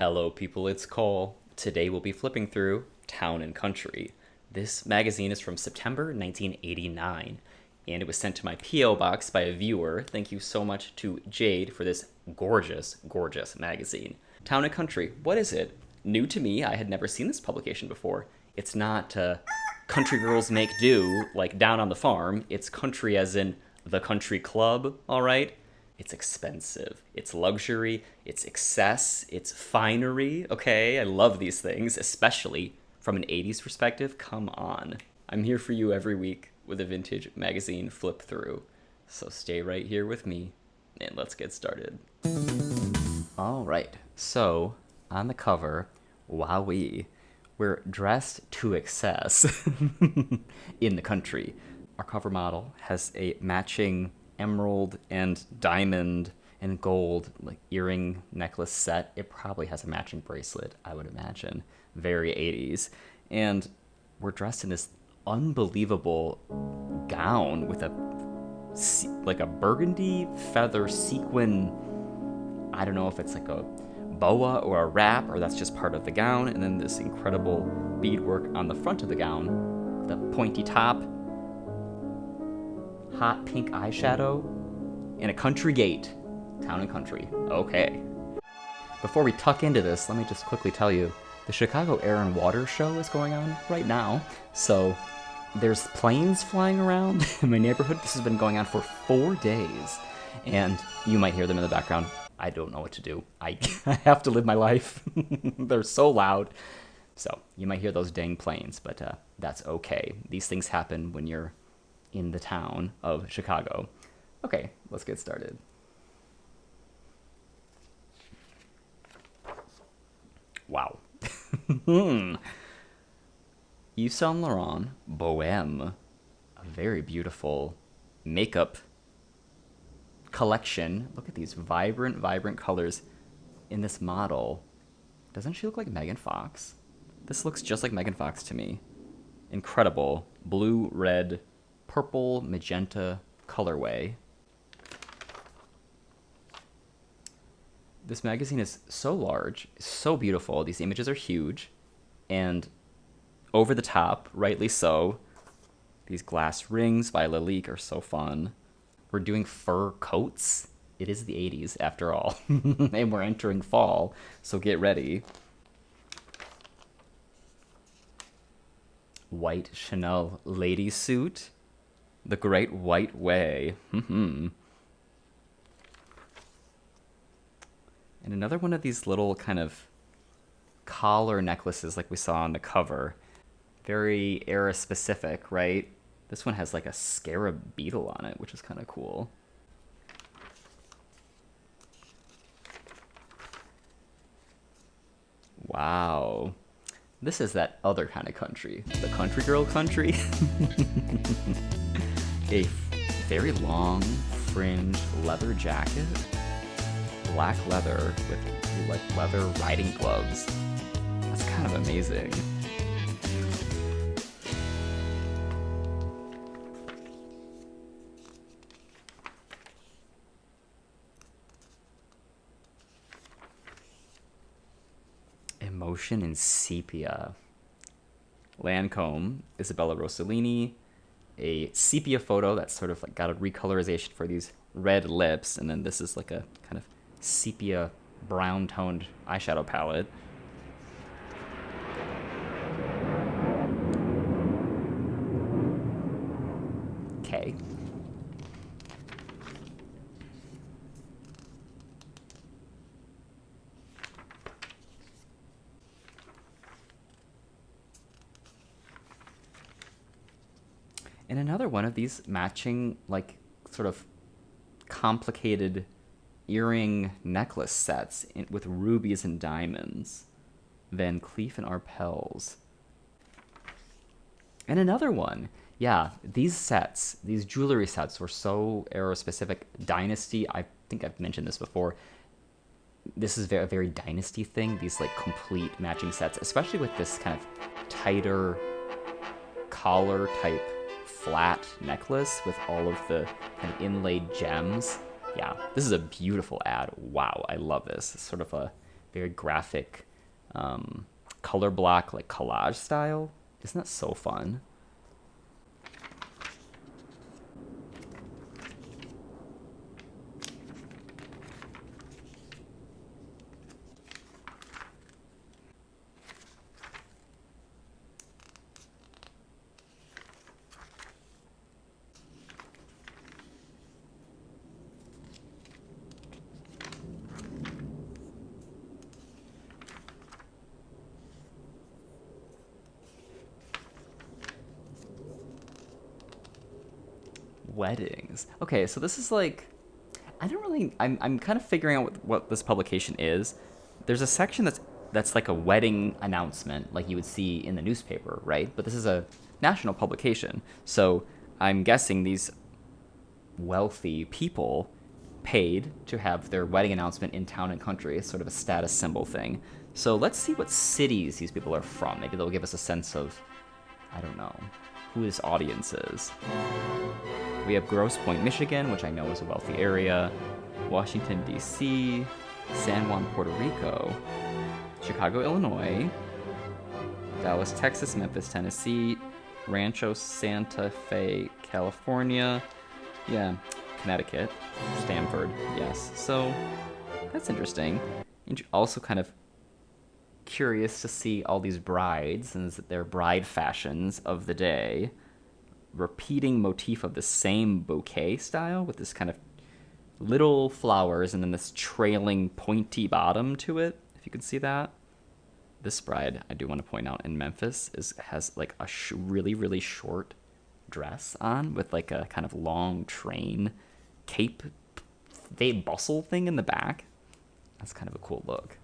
Hello, people, it's Cole. Today we'll be flipping through Town and Country. This magazine is from September 1989, and it was sent to my P.O. box by a viewer. Thank you so much to Jade for this gorgeous, gorgeous magazine. Town and Country, what is it? New to me, I had never seen this publication before. It's not Country Girls Make Do, like Down on the Farm. It's country as in the country club, all right? It's expensive, it's luxury, it's excess, it's finery, okay? I love these things, especially from an 80s perspective. Come on. I'm here for you every week with a vintage magazine flip through. So stay right here with me, and let's get started. All right, so on the cover, wowee, we're dressed to excess in the country. Our cover model has a matching emerald and diamond and gold like earring necklace set. It probably has a matching bracelet, I would imagine. Very 80s. And we're dressed in this unbelievable gown with a burgundy feather sequin. I don't know if it's like a boa or a wrap, or that's just part of the gown. And then this incredible beadwork on the front of the gown, the pointy top, hot pink eyeshadow, and a country gate. Town and Country. Okay. Before we tuck into this, let me just quickly tell you, the Chicago Air and Water Show is going on right now. So there's planes flying around in my neighborhood. This has been going on for 4 days. And you might hear them in the background. I don't know what to do. I have to live my life. They're so loud. So you might hear those dang planes, but that's okay. These things happen when you're in the town of Chicago. Okay, let's get started. Wow. Yves Saint Laurent Bohème, a very beautiful makeup collection. Look at these vibrant, vibrant colors in this model. Doesn't she look like Megan Fox? This looks just like Megan Fox to me. Incredible. Blue, red, purple, magenta colorway. This magazine is so large, so beautiful. These images are huge and over the top, rightly so. These glass rings by Lalique are so fun. We're doing fur coats. It is the 80s after all. And we're entering fall, so get ready. White Chanel lady suit. The Great White Way. And another one of these little kind of collar necklaces like we saw on the cover. Very era specific, right? This one has like a scarab beetle on it, which is kind of cool. Wow. This is that other kind of country. The country girl country. A very long fringe leather jacket, black leather with like leather riding gloves. That's kind of amazing. Emotion in sepia. Lancome, Isabella Rossellini. A sepia photo that's sort of like got a recolorization for these red lips, and then this is like a kind of sepia brown toned eyeshadow palette. Okay. And another one of these matching, like, sort of complicated earring necklace sets with rubies and diamonds. Van Cleef and Arpels. And another one. Yeah, these sets, these jewelry sets were so era-specific. Dynasty, I think I've mentioned this before. This is a very Dynasty thing, these, like, complete matching sets, especially with this kind of tighter collar type flat necklace with all of the kind of inlaid gems. Yeah, this is a beautiful ad. Wow, I love this. It's sort of a very graphic, color block, like collage style. Isn't that so fun? Weddings. Okay, so this is like, I don't really. I'm kind of figuring out what this publication is. There's a section that's like a wedding announcement, like you would see in the newspaper, right? But this is a national publication, so I'm guessing these wealthy people paid to have their wedding announcement in town and country. It's sort of a status symbol thing. So let's see what cities these people are from. Maybe they'll give us a sense of, I don't know, who this audience is. We have Grosse Pointe, Michigan, which I know is a wealthy area, Washington, D.C., San Juan, Puerto Rico, Chicago, Illinois, Dallas, Texas, Memphis, Tennessee, Rancho Santa Fe, California, yeah, Connecticut, Stamford, yes. So that's interesting. Also kind of curious to see all these brides and their bride fashions of the day. Repeating motif of the same bouquet style with this kind of little flowers and then this trailing pointy bottom to it, if you can see that. This bride, I do want to point out, in Memphis has like a really, really short dress on with like a kind of long train cape bustle thing in the back. That's kind of a cool look.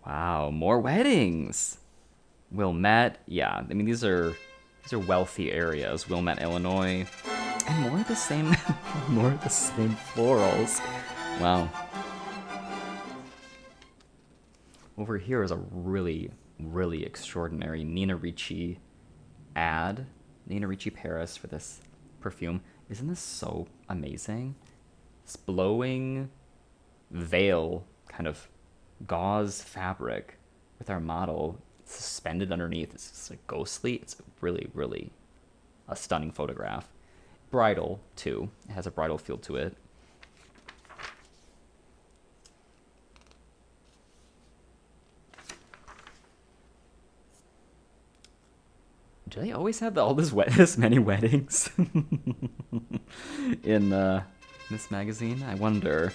Wow, more weddings. Wilmette, yeah. I mean, these are wealthy areas. Wilmette, Illinois, and more of the same, more of the same florals. Wow. Over here is a really, really extraordinary Nina Ricci ad. Nina Ricci Paris for this perfume. Isn't this so amazing? This blowing veil kind of gauze fabric with our model suspended underneath. It's just like ghostly. It's really, really a stunning photograph. Bridal, too. It has a bridal feel to it. Do they always have all this many weddings in this magazine? I wonder.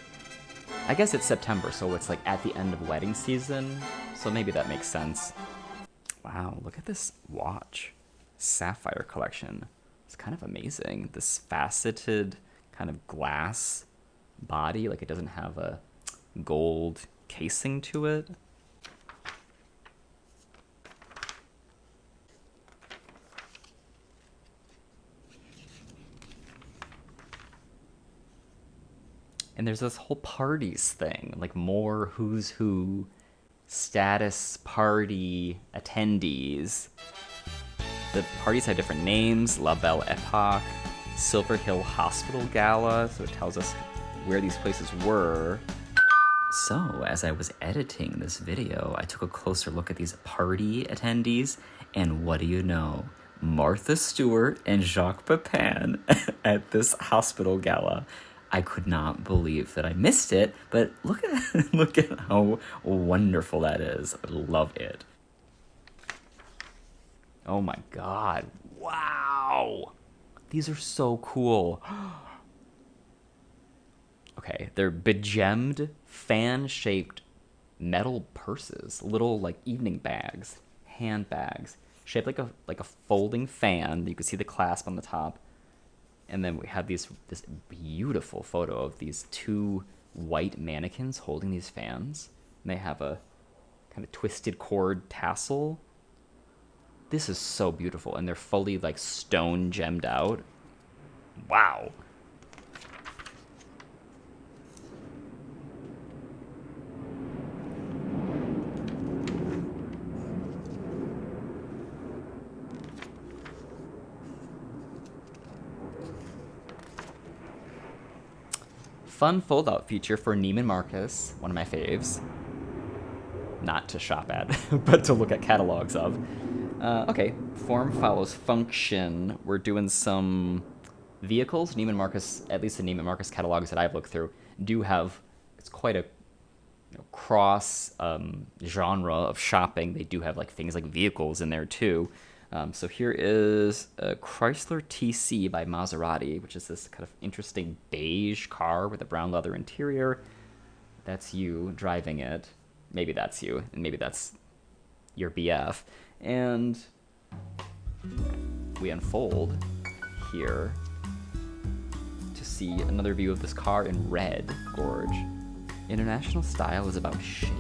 I guess it's September, so it's like at the end of wedding season, so maybe that makes sense. Wow, look at this watch. Sapphire collection. It's kind of amazing. This faceted kind of glass body, like it doesn't have a gold casing to it. And there's this whole parties thing, like more who's who, status party attendees. The parties have different names: La Belle Epoque, Silver Hill Hospital Gala, so it tells us where these places were. So, as I was editing this video, I took a closer look at these party attendees, and what do you know? Martha Stewart and Jacques Pepin at this hospital gala. I could not believe that I missed it, but look at how wonderful that is. I love it. Oh my god. Wow. These are so cool. Okay, they're begemmed, fan-shaped metal purses, little like evening bags, handbags, shaped like a folding fan. You can see the clasp on the top. And then we have this beautiful photo of these two white mannequins holding these fans. And they have a kind of twisted cord tassel. This is so beautiful. And they're fully like stone gemmed out. Wow. Fun fold-out feature for Neiman Marcus, one of my faves. Not to shop at, but to look at catalogs of. Okay, form follows function. We're doing some vehicles. Neiman Marcus, at least the Neiman Marcus catalogs that I've looked through, do have, it's quite a cross genre of shopping. They do have like things like vehicles in there too. So here is a Chrysler TC by Maserati, which is this kind of interesting beige car with a brown leather interior. That's you driving it. Maybe that's you, and maybe that's your BF. And we unfold here to see another view of this car in red gorge. International style is about shape.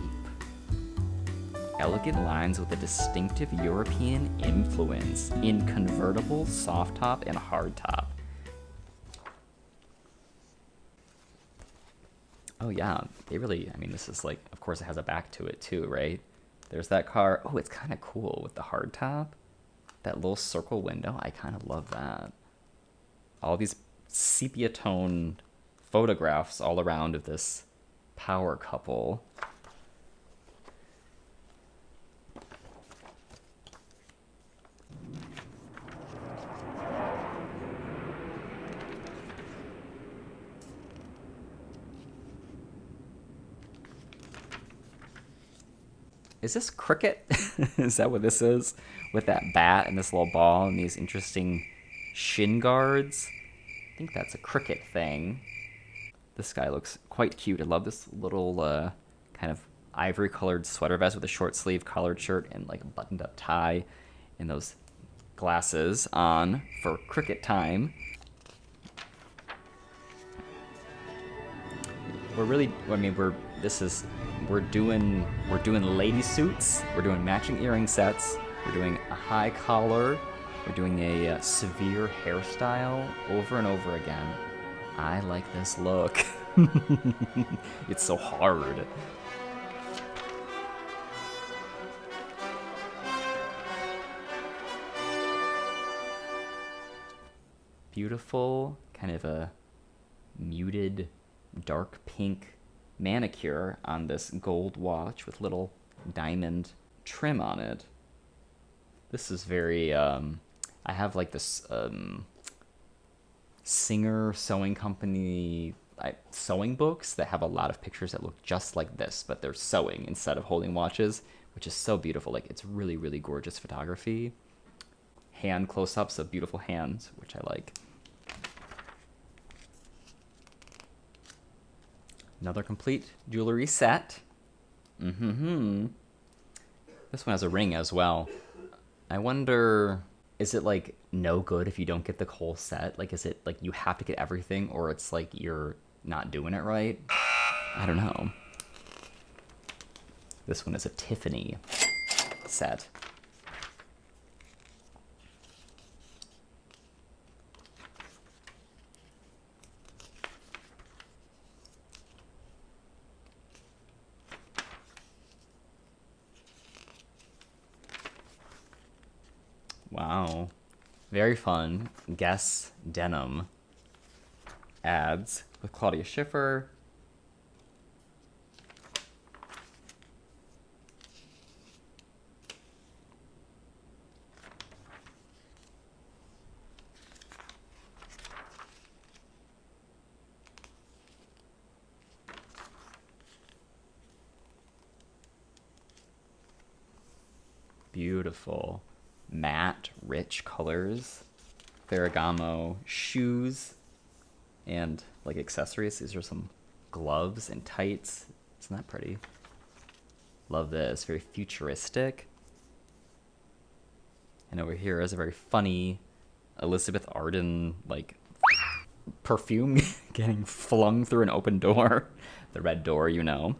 Elegant lines with a distinctive European influence in convertible, soft top, and hard top. Oh yeah, they really, I mean, this is like, of course it has a back to it too, right? There's that car. Oh, it's kind of cool with the hard top. That little circle window, I kind of love that. All these sepia tone photographs all around of this power couple. Is this cricket? Is that what this is? With that bat and this little ball and these interesting shin guards? I think that's a cricket thing. This guy looks quite cute. I love this little kind of ivory colored sweater vest with a short sleeve collared shirt and like a buttoned up tie and those glasses on for cricket time. We're really, I mean, we're doing lady suits, we're doing matching earring sets, we're doing a high collar, we're doing a severe hairstyle over and over again. I like this look. It's so hard. Beautiful, kind of a muted dark pink manicure on this gold watch with little diamond trim on it. This is very, I have like this Singer sewing company sewing books that have a lot of pictures that look just like this, but they're sewing instead of holding watches, which is so beautiful. Like, it's really, really gorgeous photography. Hand close-ups of beautiful hands, which I like. Another complete jewelry set. This one has a ring as well. I wonder, is it like no good if you don't get the whole set? Like, is it like you have to get everything, or it's like you're not doing it right? I don't know. This one is a Tiffany set. Wow. Very fun. Guess denim ads with Claudia Schiffer. Beautiful. Matte, rich colors, Ferragamo shoes, and like accessories. These are some gloves and tights. Isn't that pretty? Love this. Very futuristic. And over here is a very funny Elizabeth Arden like perfume getting flung through an open door. The red door, you know.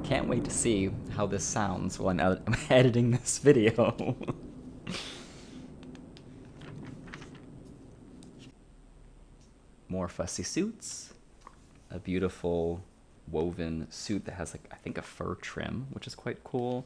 Can't wait to see how this sounds while I'm editing this video. More fussy suits. a beautiful woven suit that has, like, I think a fur trim, which is quite cool.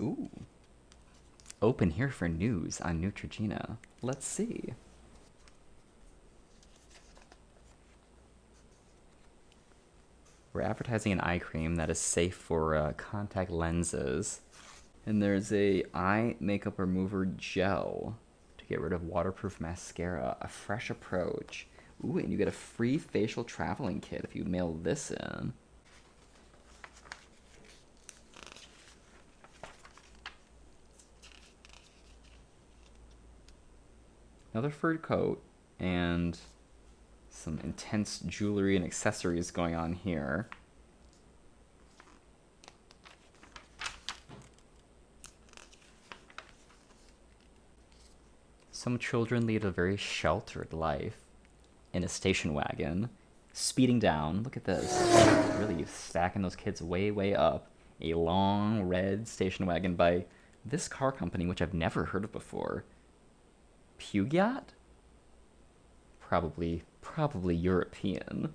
Ooh. Open here for news on Neutrogena. Let's see. We're advertising an eye cream that is safe for contact lenses. And there's a eye makeup remover gel to get rid of waterproof mascara. A fresh approach. Ooh, and you get a free facial traveling kit if you mail this in. Another fur coat and some intense jewelry and accessories going on here. Some children lead a very sheltered life in a station wagon, speeding down. Look at this. Really stacking those kids way, way up. A long red station wagon by this car company, which I've never heard of before. Pugyat? Probably European.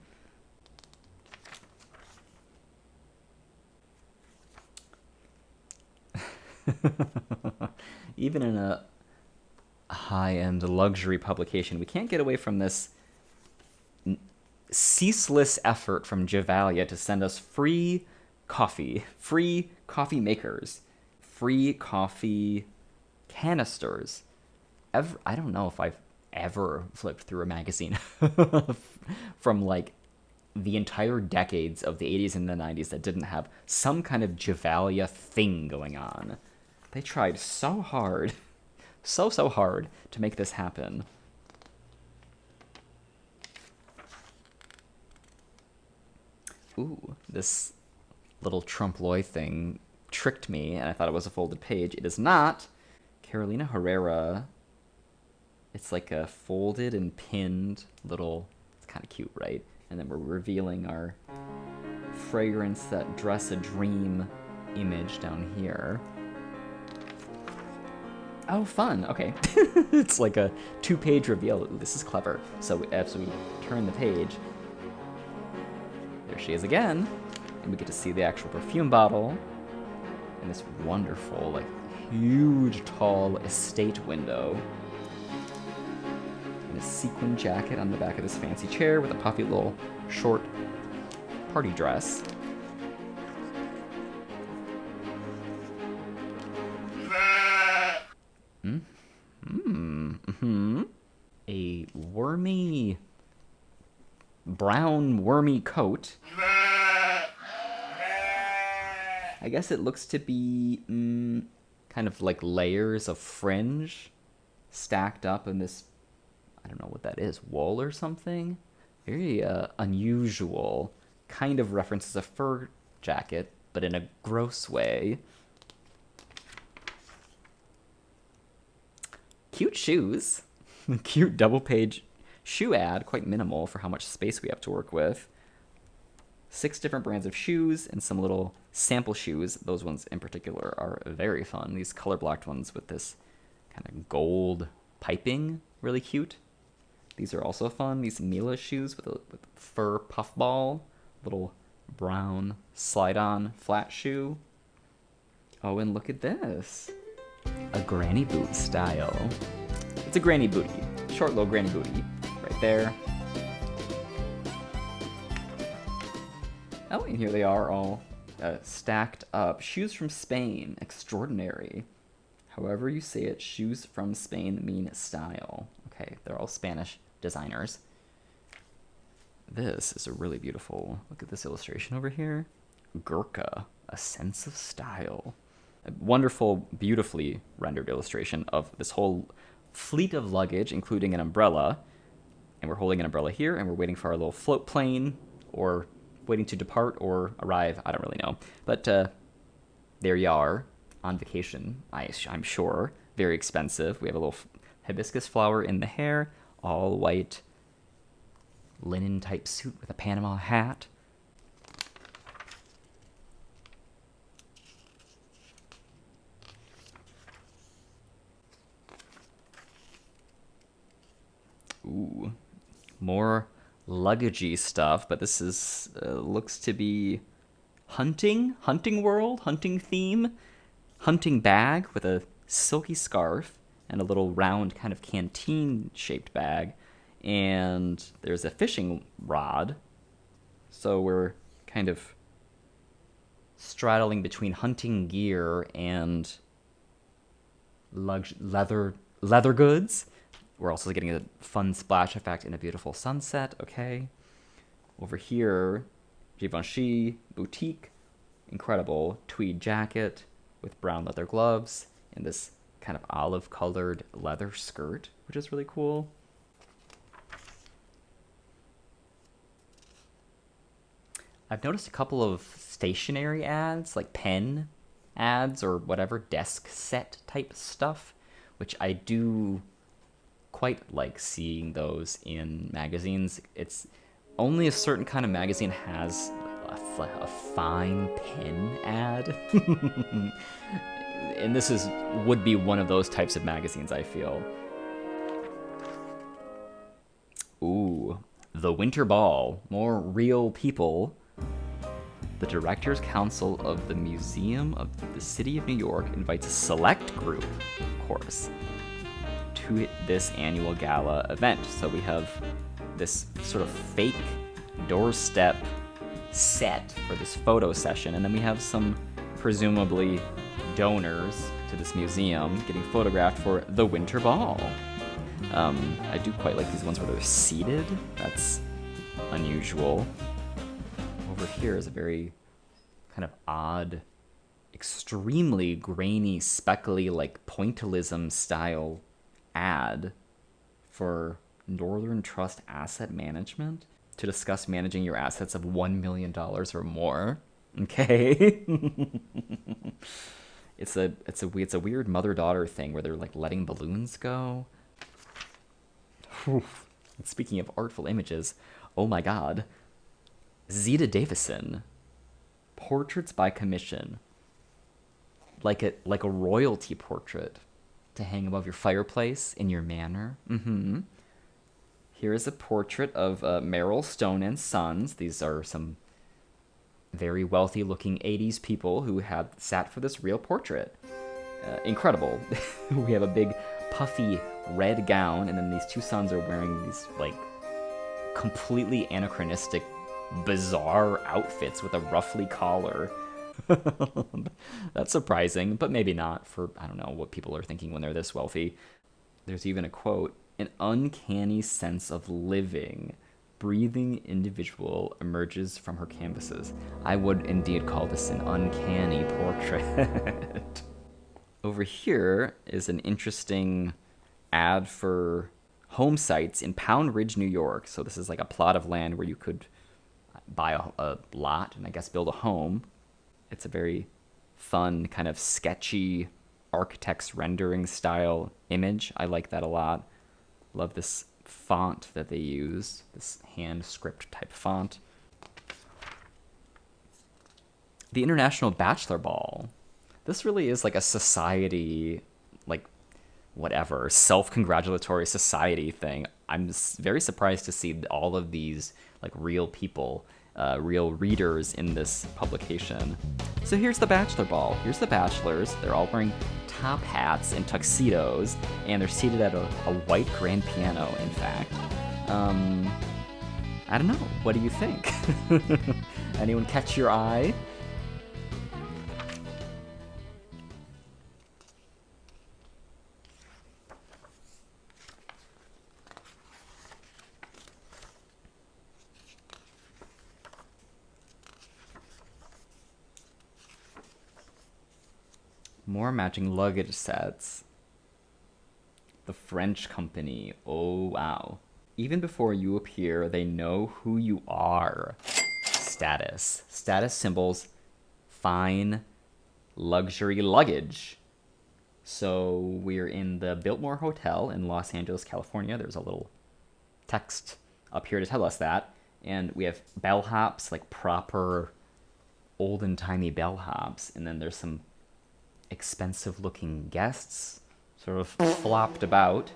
Even in a high-end luxury publication, we can't get away from this ceaseless effort from Gevalia to send us free coffee makers, free coffee canisters. I don't know if I've ever flipped through a magazine from like the entire decades of the 80s and the 90s that didn't have some kind of Gevalia thing going on. They tried so hard, so hard to make this happen. Ooh, this little trompe-l'oeil thing tricked me, and I thought it was a folded page. It is not. Carolina Herrera. It's like a folded and pinned little... It's kind of cute, right? And then we're revealing our fragrance that dress a dream image down here. Oh, fun. Okay. It's like a 2-page reveal. Ooh, this is clever. So as we turn the page, there she is again. And we get to see the actual perfume bottle and this wonderful, like, huge, tall estate window. And a sequin jacket on the back of this fancy chair with a puffy little short party dress. A wormy, brown wormy coat. I guess it looks to be kind of like layers of fringe stacked up in this, I don't know what that is, wool or something? Very unusual. Kind of references a fur jacket, but in a gross way. Cute shoes. Cute double-page shoe ad, quite minimal for how much space we have to work with. 6 different brands of shoes and some little sample shoes. Those ones in particular are very fun. These color-blocked ones with this kind of gold piping, really cute. These are also fun. These Mila shoes with a fur puffball, little brown slide-on flat shoe. Oh, and look at this. A granny boot style. It's a granny booty. Short little granny booty. Right there. Oh, and here they are all stacked up. Shoes from Spain. Extraordinary. However you say it, shoes from Spain mean style. Okay, they're all Spanish designers. This is a really beautiful... Look at this illustration over here. Gurkha. A sense of style. A wonderful, beautifully rendered illustration of this whole fleet of luggage, including an umbrella, And we're holding an umbrella here, and we're waiting for our little float plane, or waiting to depart or arrive. I don't really know. But there you are, on vacation, I'm sure. Very expensive. We have a little hibiscus flower in the hair, all white linen type suit with a Panama hat. Ooh, more luggagey stuff, but this is looks to be hunting world, hunting theme, hunting bag with a silky scarf and a little round kind of canteen shaped bag, and there's a fishing rod. So we're kind of straddling between hunting gear and leather goods. We're also getting a fun splash effect and a beautiful sunset, okay? Over here, Givenchy, boutique, incredible tweed jacket with brown leather gloves and this kind of olive-colored leather skirt, which is really cool. I've noticed a couple of stationery ads, like pen ads or whatever, desk set type stuff, which I do quite like seeing those in magazines. It's only a certain kind of magazine has a fine pen ad. And this would be one of those types of magazines, I feel. Ooh, the Winter Ball. More real people. The Directors Council of the Museum of the City of New York invites a select group, of course, to this annual gala event. So we have this sort of fake doorstep set for this photo session, and then we have some presumably donors to this museum getting photographed for the Winter Ball. I do quite like these ones where they're seated. That's unusual. Over here is a very kind of odd, extremely grainy, speckly, like pointillism style ad for Northern Trust Asset Management to discuss managing your assets of $1 million or more. Okay. It's a weird mother-daughter thing where they're like letting balloons go. And speaking of artful images, oh my god. Zeta Davison. Portraits by commission. Like a royalty portrait to hang above your fireplace in your manor. Mm-hmm. Here is a portrait of Meryl Stone and Sons. These are some very wealthy-looking 80s people who had sat for this real portrait. Incredible. We have a big, puffy red gown, and then these two sons are wearing these, like, completely anachronistic, bizarre outfits with a ruffly collar. That's surprising, but maybe not for, I don't know, what people are thinking when they're this wealthy. There's even a quote, "An uncanny sense of living, breathing individual emerges from her canvases." I would indeed call this an uncanny portrait. Over here is an interesting ad for home sites in Pound Ridge, New York. So this is like a plot of land where you could buy a lot and I guess build a home. It's a very fun, kind of sketchy architect's rendering style image. I like that a lot. Love this font that they use, this hand script type font. The International Bachelor Ball. This really is like a society, like whatever, self-congratulatory society thing. I'm very surprised to see all of these like real people, real readers in this publication. So here's the Bachelor Ball. Here's the bachelors. They're all wearing top hats and tuxedos, and they're seated at a white grand piano, in fact. I don't know. What do you think? Anyone catch your eye? More matching luggage sets. The French company. Oh, wow. Even before you appear, they know who you are. Status. Status symbols. Fine luxury luggage. So we're in the Biltmore Hotel in Los Angeles, California. There's a little text up here to tell us that. And we have bellhops, like proper olden-timey bellhops. And then there's some expensive-looking guests sort of flopped about.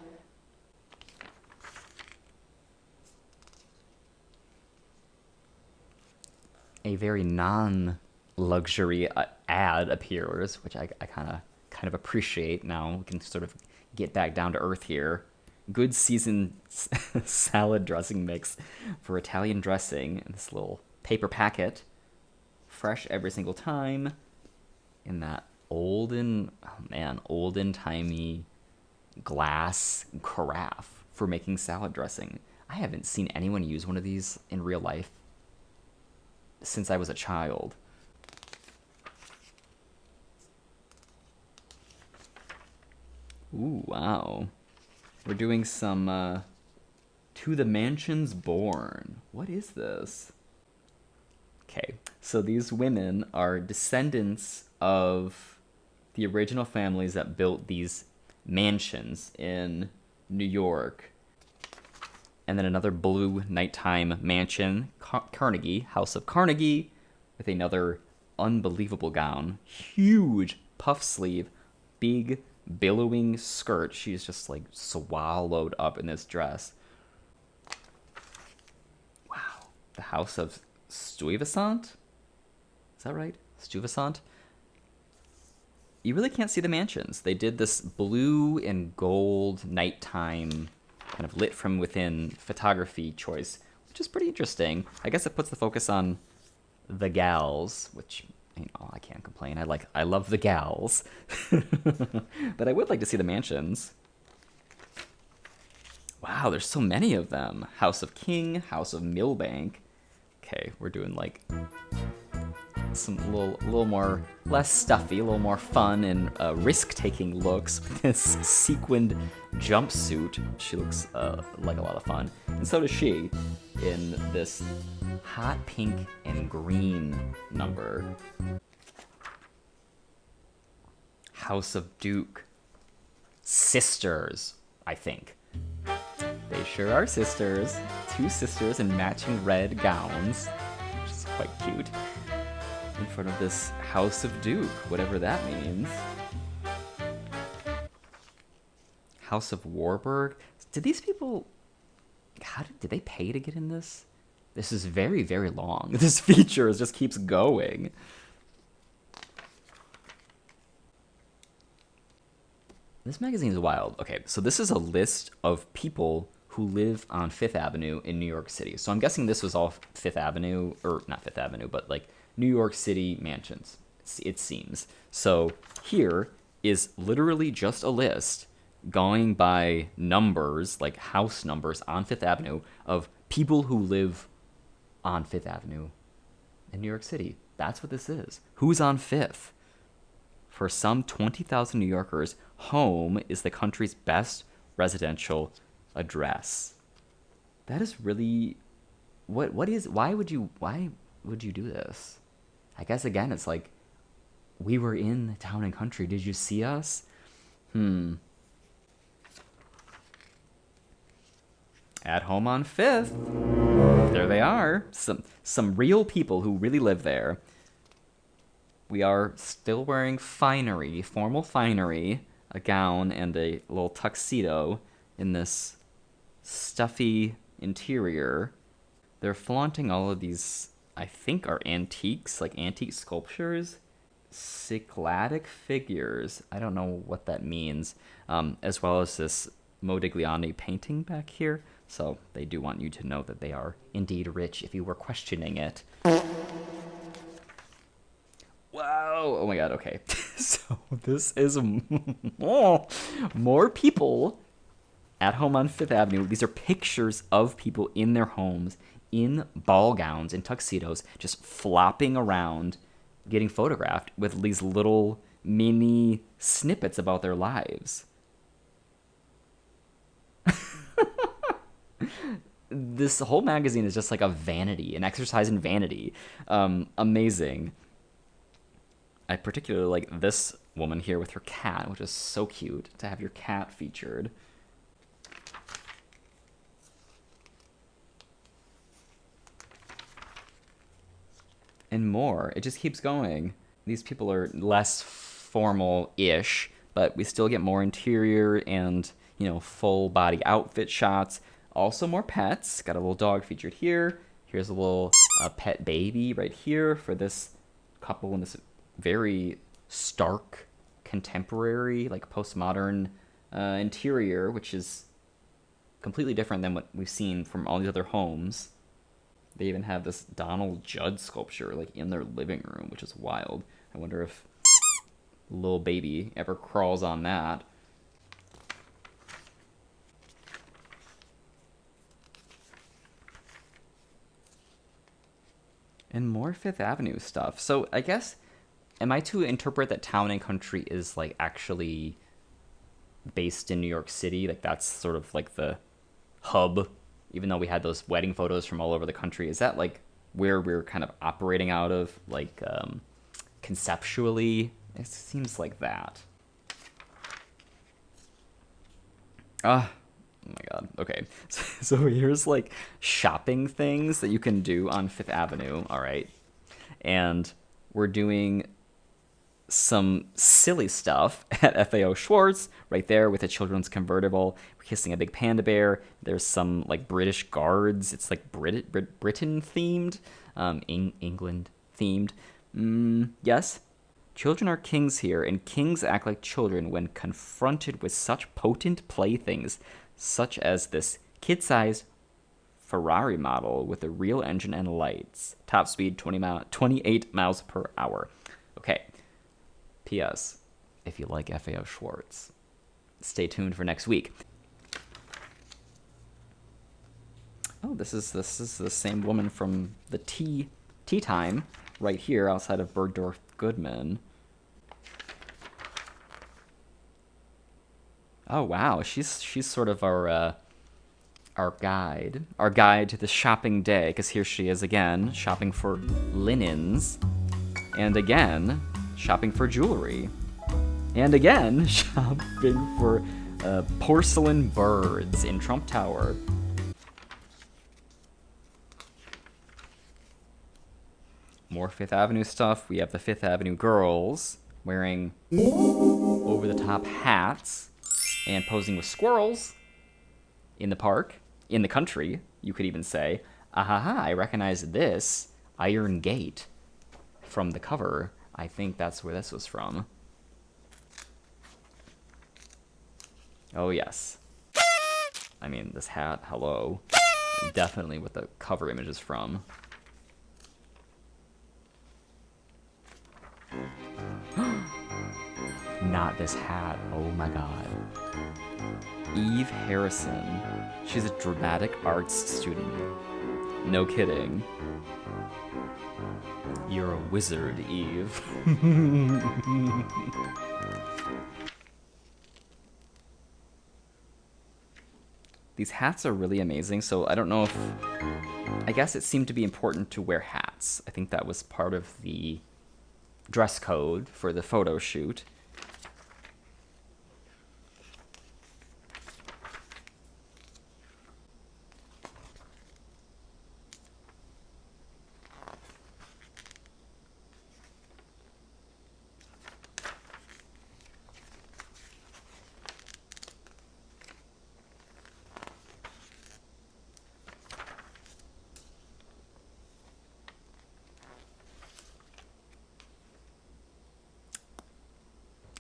A very non-luxury ad appears, which I kind of appreciate. Now we can sort of get back down to earth here. Good seasoned salad dressing mix for Italian dressing in this little paper packet. Fresh every single time. In that olden-timey glass carafe for making salad dressing. I haven't seen anyone use one of these in real life since I was a child. Ooh, wow. We're doing some To the Mansions Born. What is this? Okay, so these women are descendants of the original families that built these mansions in New York. And then another blue nighttime mansion, Carnegie, House of Carnegie, with another unbelievable gown. Huge puff sleeve, big billowing skirt. She's just like swallowed up in this dress. Wow. The House of Stuyvesant? Is that right? Stuyvesant? You really can't see the mansions. They did this blue and gold nighttime kind of lit from within photography choice, which is pretty interesting. I guess it puts the focus on the gals, which, I can't complain. I love the gals. But I would like to see the mansions. Wow, there's so many of them. House of King, House of Millbank. Okay, we're doing like some little more, less stuffy, a little more fun and risk-taking looks with this sequined jumpsuit. She looks like a lot of fun. And so does she in this hot pink and green number. House of Duke. Sisters, I think. They sure are sisters. Two sisters in matching red gowns, which is quite cute. In front of this House of Duke, whatever that means. House of Warburg. Did these people... did they pay to get in this? This is very, very long. This feature just keeps going. This magazine is wild. Okay, so this is a list of people who live on Fifth Avenue in New York City. So I'm guessing this was all Fifth Avenue, or not Fifth Avenue, but like New York City mansions, it seems. So here is literally just a list going by numbers, like house numbers on Fifth Avenue, of people who live on Fifth Avenue in New York City. That's what this is. Who's on Fifth? For some 20,000 New Yorkers, home is the country's best residential address. That is really... Why would you do this? I guess, again, it's like, we were in Town and Country. Did you see us? At home on Fifth. There they are. Some real people who really live there. We are still wearing finery, formal finery, a gown and a little tuxedo in this stuffy interior. They're flaunting all of these, I think, are antiques, like antique sculptures. Cycladic figures. I don't know what that means. As well as this Modigliani painting back here. So they do want you to know that they are indeed rich if you were questioning it. Wow. Oh my god, okay. So this is more people at home on Fifth Avenue. These are pictures of people in their homes in ball gowns and tuxedos just flopping around getting photographed with these little mini snippets about their lives. this whole magazine is just like a vanity, an exercise in vanity. Amazing. I particularly like this woman here with her cat, which is so cute to have your cat featured. And more. It just keeps going. These people are less formal-ish, but we still get more interior and, full body outfit shots. Also more pets. Got a little dog featured here. Here's a little pet baby right here for this couple in this very stark, contemporary, like postmodern interior, which is completely different than what we've seen from all these other homes. They even have this Donald Judd sculpture like in their living room, which is wild. I wonder if little baby ever crawls on that. And more Fifth Avenue stuff. So I guess, am I to interpret that Town and Country is like actually based in New York City? Like that's sort of like the hub, even though we had those wedding photos from all over the country. Is that like where we're kind of operating out of, like conceptually? It seems like that. Oh my god. Okay. So here's like shopping things that you can do on Fifth Avenue. All right. And we're doing some silly stuff at FAO Schwarz right there with a children's convertible. We're kissing a big panda bear. There's some like British guards. It's like Britain themed, England themed. Yes. Children are kings here, and kings act like children when confronted with such potent playthings, such as this kid-sized Ferrari model with a real engine and lights. Top speed 28 miles per hour. Okay. P.S. If you like FAO Schwarz, stay tuned for next week. Oh, this is the same woman from the tea time right here outside of Bergdorf Goodman. Oh wow, she's sort of our guide to the shopping day, because here she is again shopping for linens, and again shopping for jewelry, and again shopping for porcelain birds in Trump Tower. More Fifth Avenue stuff. We have the Fifth Avenue girls wearing over-the-top hats and posing with squirrels in the park, in the country, you could even say. Ahaha, I recognize this Iron Gate from the cover. I think that's where this was from. Oh, yes. I mean, this hat, hello. Definitely what the cover image is from. Not this hat. Oh my god. Eve Harrison. She's a dramatic arts student. No kidding. You're a wizard, Eve. These hats are really amazing, so I don't know if... I guess it seemed to be important to wear hats. I think that was part of the dress code for the photo shoot.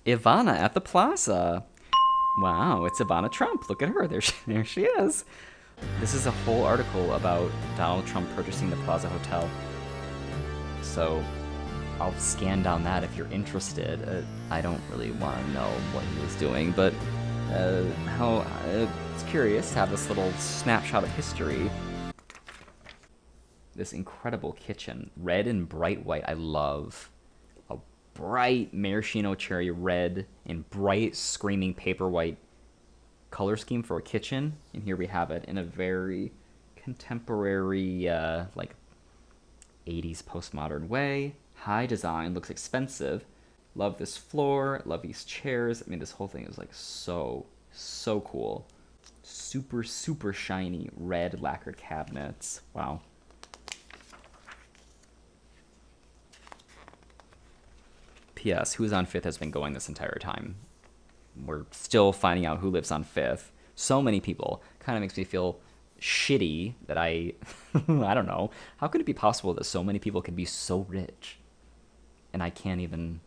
Ivana at the Plaza. Wow, it's Ivana Trump. Look at her. There she is. This is a whole article about Donald Trump purchasing the Plaza Hotel. So I'll scan down that if you're interested. I don't really want to know what he was doing, but it's curious to have this little snapshot of history. This incredible kitchen, red and bright white. I love bright maraschino cherry red and bright screaming paper white color scheme for a kitchen, and here we have it in a very contemporary, like 80s postmodern way. High design, looks expensive. Love this floor, love these chairs. I mean, this whole thing is like so cool. Super, super shiny red lacquered cabinets. Wow. P.S. Who's on Fifth has been going this entire time. We're still finding out who lives on Fifth. So many people. Kind of makes me feel shitty that I don't know. How could it be possible that so many people can be so rich and I can't even,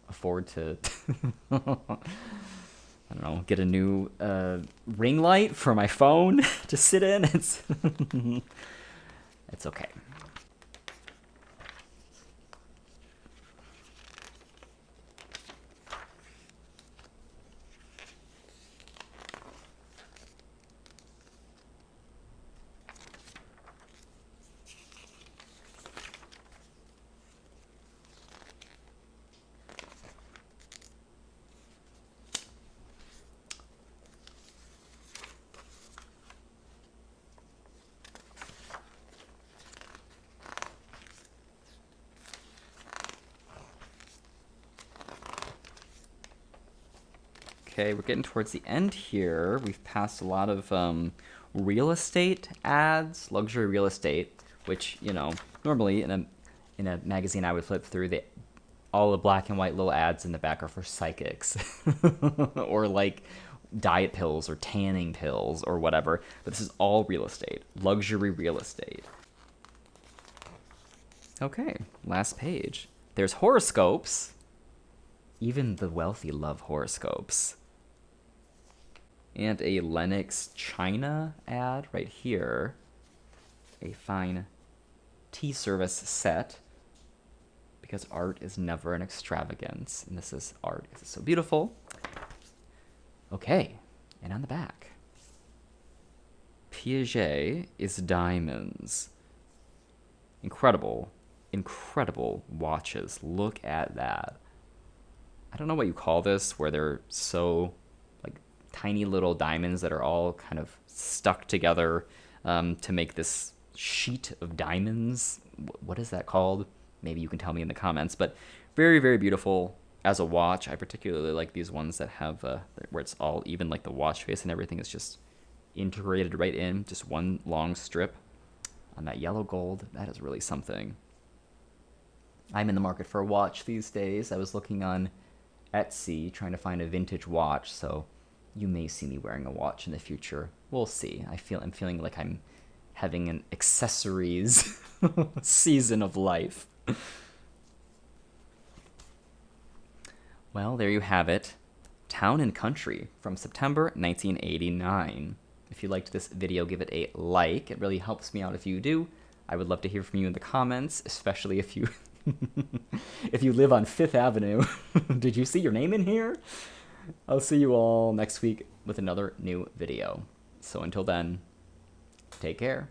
afford to, I don't know, get a new ring light for my phone to sit in? It's okay. Okay, we're getting towards the end here. We've passed a lot of real estate ads, luxury real estate, which, normally in a magazine I would flip through, all the black and white little ads in the back are for psychics or like diet pills or tanning pills or whatever. But this is all real estate, luxury real estate. Okay, last page. There's horoscopes. Even the wealthy love horoscopes. And a Lenox China ad right here. A fine tea service set. Because art is never an extravagance. And this is art because it's so beautiful. Okay, and on the back. Piaget is diamonds. Incredible, incredible watches. Look at that. I don't know what you call this, where they're so like tiny little diamonds that are all kind of stuck together to make this sheet of diamonds. What is that called? Maybe you can tell me in the comments. But very, very beautiful as a watch. I particularly like these ones that have where it's all even, like the watch face and everything is just integrated right in, just one long strip on that yellow gold. That is really something. I'm in the market for a watch these days. I was looking on Etsy trying to find a vintage watch, so you may see me wearing a watch in the future. We'll see. I'm feeling like I'm having an accessories season of life. Well, there you have it. Town and Country from September 1989. If you liked this video, give it a like. It really helps me out if you do. I would love to hear from you in the comments, especially if you if you live on 5th Avenue. Did you see your name in here? I'll see you all next week with another new video. So until then, take care.